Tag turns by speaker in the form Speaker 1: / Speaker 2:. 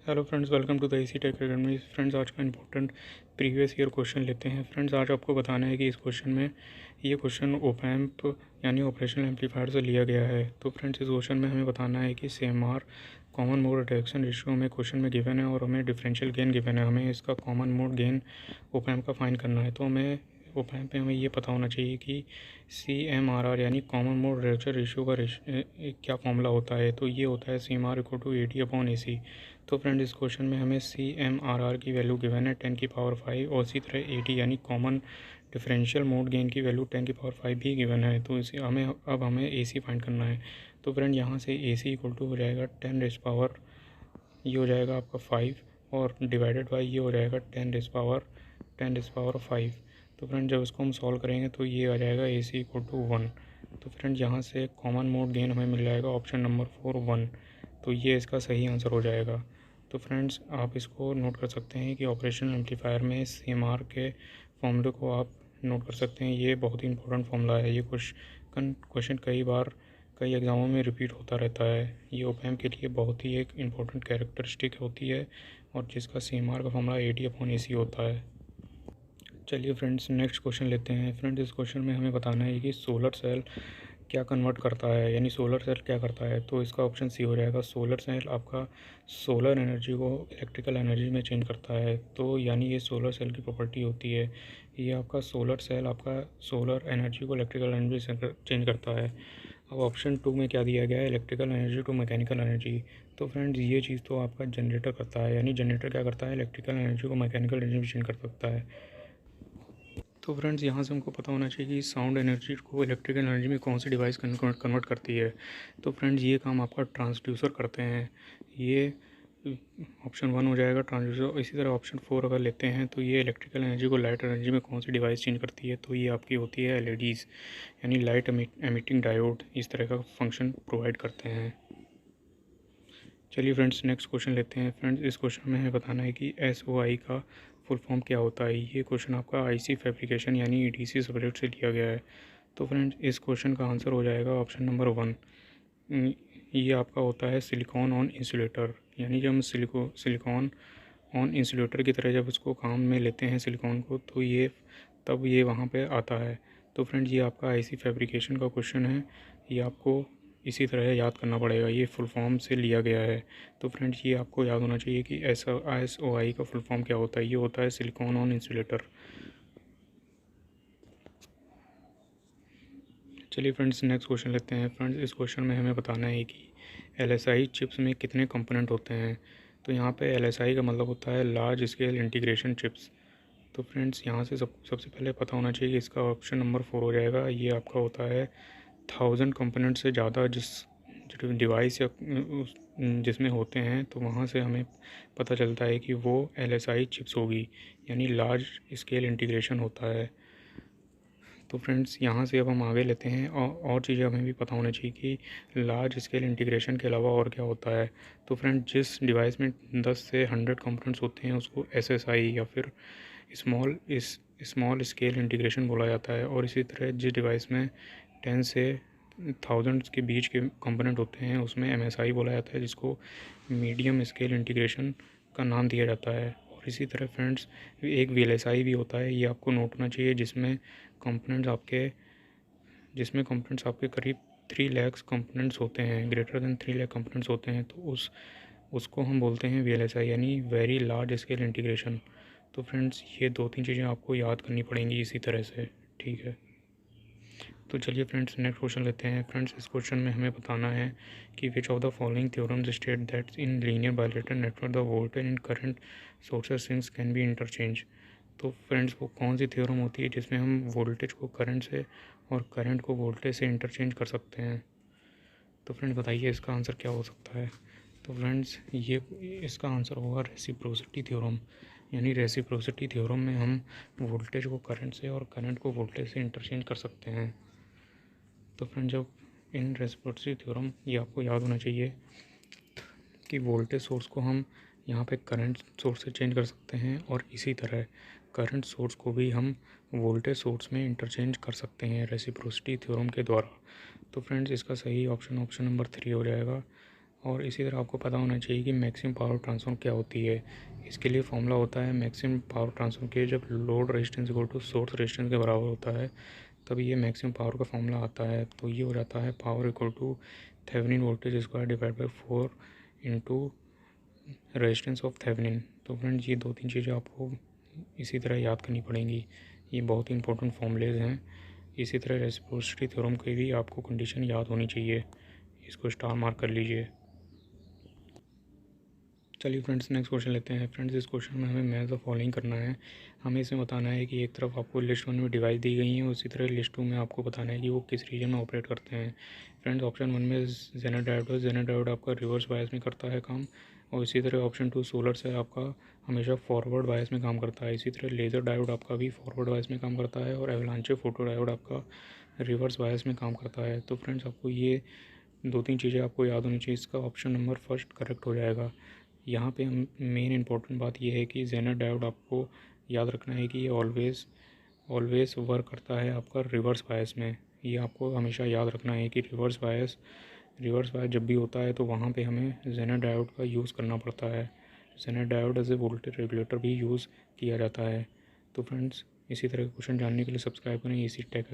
Speaker 1: Hello friends, welcome to the AC tech academy. Friends, आज का important previous year question लेते हैं। Friends, आज आपको बताना है कि इस क्वेश्चन में ये क्वेश्चन ओपैम्प यानी ऑपरेशनल एम्पलीफायर से लिया गया है। तो फ्रेंड्स, इस क्वेश्चन में हमें बताना है कि CMR common mode reduction ratio हमें क्वेश्चन में गिवन है और हमें डिफरेंशियल गेन गिवन है। हमें इसका कॉमन मोड गेन ओपैम्प का फाइंड करना है। तो हमें ओपैम्प पे हमें ये पता होना चाहिए कि CMRR यानी कॉमन मोड रिडक्शन रेशियो का क्या फॉर्मूला होता है। तो ये होता है CMR = 80/AC। तो फ्रेंड, इस क्वेश्चन में हमें CMRR की वैल्यू गिवन है 10⁵ और इसी तरह 80 यानी कॉमन डिफरेंशियल मोड गेन की वैल्यू 10⁵ भी गिवन है। तो इसे हमें AC फाइंड करना है। तो फ्रेंड, यहाँ से AC इक्वल टू हो जाएगा 10 रेज पावर, ये हो जाएगा आपका 5 और डिवाइडेड बाई ये हो जाएगा 10⁵5। तो फ्रेंड, जब इसको हम सॉल्व करेंगे तो ये आ जाएगा AC इक्वल टू 1। तो फ्रेंड, यहाँ से कॉमन मोड गेन हमें मिल जाएगा ऑप्शन नंबर 4 1। तो ये इसका सही आंसर हो जाएगा। तो फ्रेंड्स, आप इसको नोट कर सकते हैं कि ऑपरेशनल एम्पलीफायर में CMR के फॉर्मूले को आप नोट कर सकते हैं। ये बहुत ही इंपॉर्टेंट फॉर्मूला है। ये क्वेश्चन कई एग्ज़ामों में रिपीट होता रहता है। ये ओपैम्प के लिए बहुत ही एक इम्पॉर्टेंट कैरेक्टरिस्टिक होती है और जिसका CMR का फॉर्मूला 80/AC होता है। चलिए फ्रेंड्स, नेक्स्ट क्वेश्चन लेते हैं। फ्रेंड्स, इस क्वेश्चन में हमें बताना है कि सोलर सेल क्या कन्वर्ट करता है, यानी सोलर सेल क्या करता है। तो इसका ऑप्शन सी हो जाएगा। सोलर सेल आपका सोलर एनर्जी को इलेक्ट्रिकल एनर्जी में चेंज करता है। तो यानी ये सोलर सेल की प्रॉपर्टी होती है। ये आपका सोलर सेल आपका सोलर एनर्जी को इलेक्ट्रिकल एनर्जी से चेंज करता है। अब ऑप्शन 2 में क्या दिया गया है, electrical energy to mechanical energy. तो फ्रेंड्स, ये चीज़ तो आपका जनरेटर करता है, यानी जनरेटर क्या करता है, इलेक्ट्रिकल एनर्जी को मैकेनिकल एनर्जी में चेंज कर सकता है। तो फ्रेंड्स, यहाँ से हमको पता होना चाहिए कि साउंड एनर्जी को इलेक्ट्रिकल एनर्जी में कौन सी डिवाइस कन्वर्ट करती है। तो फ्रेंड्स, ये काम आपका ट्रांसड्यूसर करते हैं। ये ऑप्शन 1 हो जाएगा ट्रांसड्यूसर। इसी तरह ऑप्शन 4 अगर लेते हैं तो ये इलेक्ट्रिकल एनर्जी को लाइट एनर्जी में कौन सी डिवाइस चेंज करती है। तो ये आपकी होती है LEDs यानी लाइट एमिटिंग डायोड। इस तरह का फंक्शन प्रोवाइड करते हैं। चलिए फ्रेंड्स, नेक्स्ट क्वेश्चन लेते हैं। फ्रेंड्स, इस क्वेश्चन में हमें बताना है कि SOI का फुल फॉर्म क्या होता है। ये क्वेश्चन आपका IC फैब्रिकेशन यानी EDC सब्जेक्ट से लिया गया है। तो फ्रेंड्स, इस क्वेश्चन का आंसर हो जाएगा ऑप्शन नंबर 1। ये आपका होता है सिलिकॉन ऑन इंसुलेटर, यानी जब हम सिलिकॉन ऑन इंसुलेटर की तरह जब इसको काम में लेते हैं सिलिकॉन को, तो ये वहाँ पे आता है। तो फ्रेंड्स, ये आपका IC फैब्रिकेशन का क्वेश्चन है। ये आपको इसी तरह याद करना पड़ेगा, ये फुल फॉर्म से लिया गया है। तो फ्रेंड्स, ये आपको याद होना चाहिए कि SOI का फुल फॉर्म क्या होता है। ये होता है सिलिकॉन ऑन इंसुलेटर। चलिए फ्रेंड्स, नेक्स्ट क्वेश्चन लेते हैं। फ्रेंड्स, इस क्वेश्चन में हमें बताना है कि LSI चिप्स में कितने कंपोनेंट होते हैं। तो यहाँ पे LSI का मतलब होता है लार्ज स्केल इंटीग्रेशन चिप्स। तो फ्रेंड्स, यहाँ से सबसे पहले पता होना चाहिए कि इसका ऑप्शन नंबर 4 हो जाएगा। ये आपका होता है 1000 कंपोनेंट से ज़्यादा जिस डिवाइस या जिसमें होते हैं, तो वहाँ से हमें पता चलता है कि वो LSI चिप्स होगी, यानी लार्ज स्केल इंटीग्रेशन होता है। तो फ्रेंड्स, यहाँ से अब हम आगे लेते हैं और चीज़ें हमें भी पता होना चाहिए कि लार्ज स्केल इंटीग्रेशन के अलावा और क्या होता है। तो फ्रेंड, जिस डिवाइस में 10 से 100 कंपोनेंट्स होते हैं उसको SSI या फिर स्मॉल स्केल इंटीग्रेशन बोला जाता है। और इसी तरह जिस डिवाइस में 10 से 1000 के बीच के कंपोनेंट होते हैं उसमें MSI बोला जाता है, जिसको मीडियम स्केल इंटीग्रेशन का नाम दिया जाता है। और इसी तरह फ्रेंड्स, एक VLSI भी होता है, ये आपको नोट होना चाहिए, जिसमें कंपोनेंट्स आपके करीब 3 लाख कंपोनेंट्स होते हैं, ग्रेटर देन 3 लाख कंपोनेंट्स होते हैं। तो उसको हम बोलते हैं VLSI यानी वेरी लार्ज स्केल इंटीग्रेशन। तो फ्रेंड्स, ये 2-3 चीज़ें आपको याद करनी पड़ेंगी इसी तरह से, ठीक है। तो चलिए फ्रेंड्स, नेक्स्ट क्वेश्चन लेते हैं। फ्रेंड्स, इस क्वेश्चन में हमें बताना है कि which of the following theorems state that in linear bilateral network the voltage and current sources sinks can be interchange. तो फ्रेंड्स, वो कौन सी थ्योरम होती है जिसमें हम वोल्टेज को करंट से और करंट को वोल्टेज से इंटरचेंज कर सकते हैं। तो फ्रेंड्स, बताइए इसका आंसर क्या हो सकता है। तो फ्रेंड्स, ये इसका आंसर होगा रेसिप्रोसिटी थ्योरम, यानी रेसिप्रोसिटी थ्योरम में हम वोल्टेज को करंट से और करंट को वोल्टेज से इंटरचेंज कर सकते हैं। तो फ्रेंड, जब इन रेसिप्रोसिटी थ्योरम, ये आपको याद होना चाहिए कि वोल्टेज सोर्स को हम यहाँ पे करंट सोर्स से चेंज कर सकते हैं और इसी तरह करंट सोर्स को भी हम वोल्टेज सोर्स में इंटरचेंज कर सकते हैं रेसिप्रोसिटी थ्योरम के द्वारा। तो फ्रेंड्स, इसका सही ऑप्शन नंबर 3 हो जाएगा। और इसी तरह आपको पता होना चाहिए कि मैक्सिमम पावर ट्रांसफ़र क्या होती है। इसके लिए फॉर्मूला होता है मैक्सिमम पावर ट्रांसफ़र के, जब load resistance equal to source resistance के बराबर होता है तब ये मैक्सिमम पावर का फॉर्मूला आता है। तो ये हो जाता है power equal to Thevenin voltage square divide by 4 into resistance of Thevenin. तो फ्रेंड्स ये 2-3 चीज़ें आपको इसी तरह याद करनी पड़ेंगी। ये बहुत ही इंपॉर्टेंट फॉर्मूलेज हैं। इसी तरह रेसिप्रोसिटी थ्योरम की भी आपको कंडीशन याद होनी चाहिए। इसको स्टार मार्क कर लीजिए। चलिए फ्रेंड्स नेक्स्ट क्वेश्चन लेते हैं। फ्रेंड्स इस क्वेश्चन में हमें मैच द फॉलोइंग करना है। हमें इसमें बताना है कि एक तरफ आपको लिस्ट 1 में डिवाइस दी गई है, उसी तरह लिस्ट 2 में आपको बताना है कि वो किस रीजन में ऑपरेट करते हैं। फ्रेंड्स ऑप्शन 1 में जेनर डायोड है। जेनर डायोड आपका रिवर्स बायस में करता है काम, और इसी तरह ऑप्शन 2 सोलर सेल आपका हमेशा फॉरवर्ड बायस में काम करता है। इसी तरह लेज़र डायोड आपका भी फॉरवर्ड बायस में काम करता है, और एवलांचे फोटो डायोड आपका रिवर्स बायस में काम करता है। तो फ्रेंड्स आपको ये 2-3 चीज़ें आपको याद होनी चाहिए। इसका ऑप्शन नंबर फर्स्ट करेक्ट हो जाएगा। यहाँ पे हम मेन इंपॉर्टेंट बात यह है कि जेनर डायोड आपको याद रखना है कि ये ऑलवेज़ वर्क करता है आपका रिवर्स बायस में। ये आपको हमेशा याद रखना है कि रिवर्स बायस जब भी होता है तो वहाँ पे हमें जेनर डायोड का यूज़ करना पड़ता है। Zener diode as a voltage regulator भी यूज़ किया जाता है। तो फ्रेंड्स इसी तरह के क्वेश्चन जानने के लिए सब्सक्राइब करें इसी टेक।